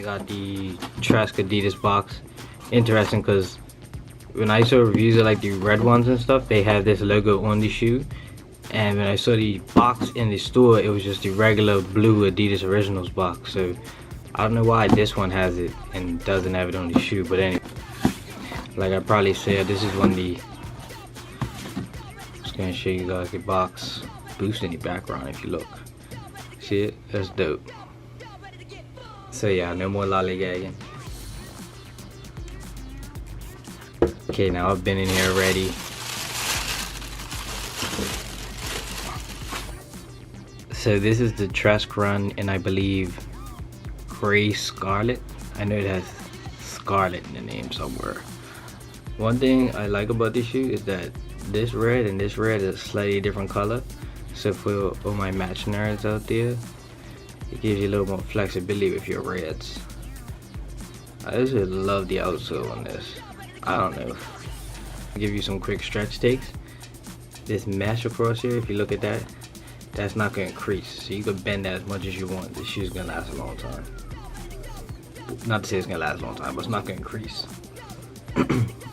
I got the Tresc Adidas box. Interesting because when I saw reviews of like the red ones and stuff, they have this logo on the shoe. And when I saw the box in the store, it was just the regular blue Adidas Originals box. So I don't know why this one has it and doesn't have it on the shoe. But anyway, like I probably said, this is one of the... Just gonna show you guys the box boost in the background if you look. See it? That's dope. So yeah, no more lollygagging. Okay, now I've been in here already. So this is the Tresc run, and I believe gray Scarlet. I know it has Scarlet in the name somewhere. One thing I like about this shoe is that this red and this red is a slightly different color. So for all my match nerds out there, it gives you a little more flexibility with your reds. I just love the outsole on this. I don't know. I'll give you some quick stretch takes. This mesh across here, if you look at that, that's not going to crease. So you can bend that as much as you want. This shoe's going to last a long time. Not to say it's going to last a long time, but it's not going to crease.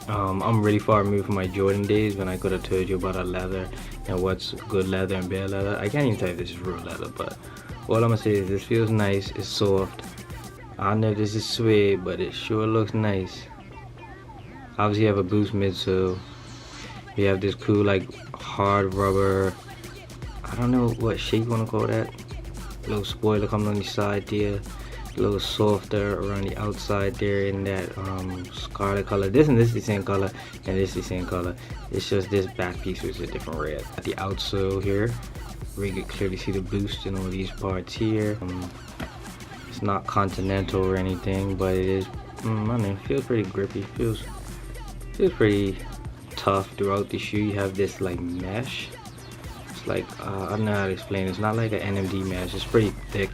I'm really far removed from my Jordan days when I could have told you about a leather and what's good leather and bad leather. I can't even tell if this is real leather, but all I'm going to say is this feels nice. It's soft. I know this is suede, but it sure looks nice. Obviously you have a boost midsole. You have this cool like hard rubber, I don't know what shape you want to call that. Little spoiler coming on the side there. A little softer around the outside there in that scarlet color. This and this is the same color, and this is the same color. It's just this back piece was a different red. At the outsole here, where you can clearly see the boost in all these parts here. It's not continental or anything, but it is. I don't know, it feels pretty grippy. Feels pretty tough throughout the shoe. You have this like mesh. It's like I don't know how to explain it. It's not like an NMD mesh. It's pretty thick.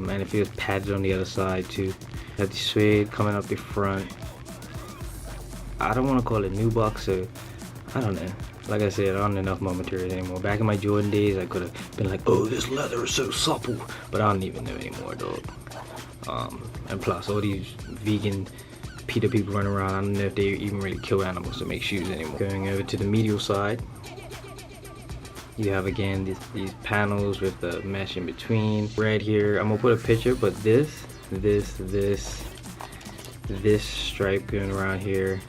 And it feels padded on the other side too. You have the suede coming up the front. I don't want to call it nubuck, so I don't know. Like I said, I don't know enough of my materials anymore. Back in my Jordan days, I could have been like, oh, this leather is so supple, but I don't even know anymore, dog. And plus, all these vegan PETA people running around, I don't know if they even really kill animals to make shoes anymore. Going over to the medial side, you have again these panels with the mesh in between. Red here, I'm gonna put a picture, but this stripe going around here,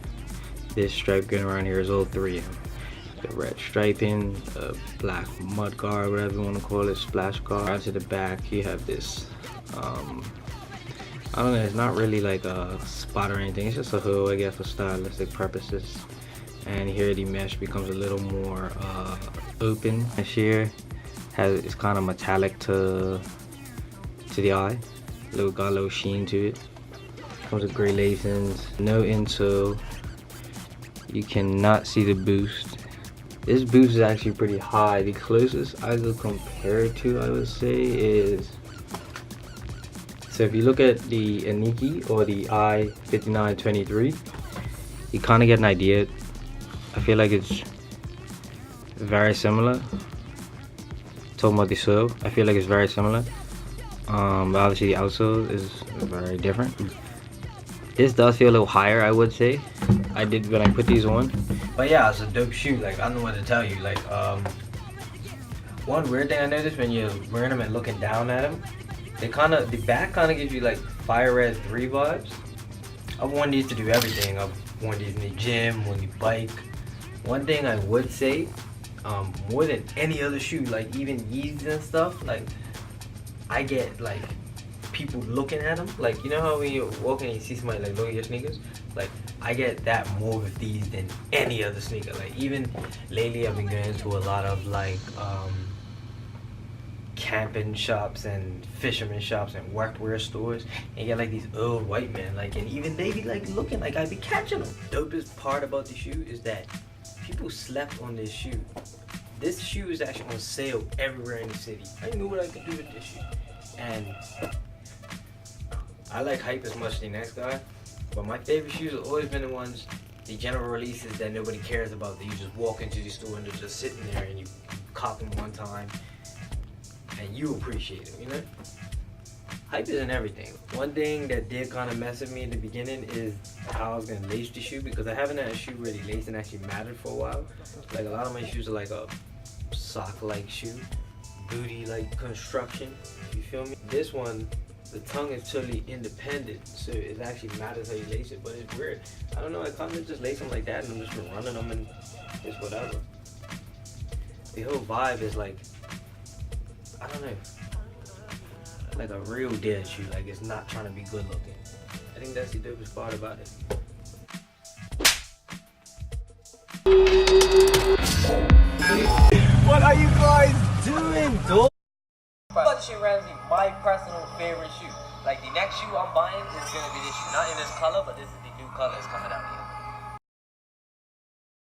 this stripe going around here is all three of them. The red striping, the black mud guard, whatever you want to call it, splash guard. Out to the back, you have this, I don't know, it's not really like a spot or anything, it's just a hoe, I guess, for stylistic purposes. And here the mesh becomes a little more open. This here it's kind of metallic to the eye. Got a little sheen to it. Comes with gray lacings, no insole. You cannot see the boost. This boost is actually pretty high. The closest I could compare it to, I would say, is, so if you look at the Aniki or the I-5923, you kind of get an idea. I feel like it's very similar. Talking about the sole, I feel like it's very similar. But obviously the outsole is very different. This does feel a little higher, I would say. I did when I put these on. But yeah, it's a dope shoe. Like, I don't know what to tell you. Like, one weird thing I noticed when you're wearing them and looking down at them, the back kind of gives you like Fire Red 3 vibes. I've worn these to do everything. I've worn these in the gym, when you bike. One thing I would say, more than any other shoe, like even Yeezys and stuff, like I get like people looking at them. Like, you know how when you're walking and you see somebody like look at your sneakers? Like, I get that more with these than any other sneaker. Like, even lately I've been going to a lot of like camping shops and fisherman shops and workwear stores, and you get like these old white men, like, and even they be like looking like I be catching them. Dopest part about the shoe is that people slept on this shoe. This shoe is actually on sale everywhere in the city. I knew what I could do with this shoe. And I like hype as much as the next guy, but my favorite shoes have always been the ones, the general releases that nobody cares about, that you just walk into the store and they're just sitting there and you cop them one time and you appreciate them, you know? Hype isn't everything. One thing that did kind of mess with me in the beginning is how I was gonna lace the shoe, because I haven't had a shoe really laced and actually mattered for a while. Like a lot of my shoes are like a sock-like shoe, booty-like construction. You feel me? This one, the tongue is totally independent, so it actually matters how you lace it. But it's weird. I don't know. I kind of just lace them like that, and I'm just running them, and it's whatever. The whole vibe is like, I don't know, like a real dead shoe. Like it's not trying to be good looking. I think that's the dopest part about it. What are you guys doing, dog? But shoe Ramsey, my personal favorite shoe. Like the next shoe I'm buying is gonna be this shoe. Not in this color, but this is the new color that's coming out here.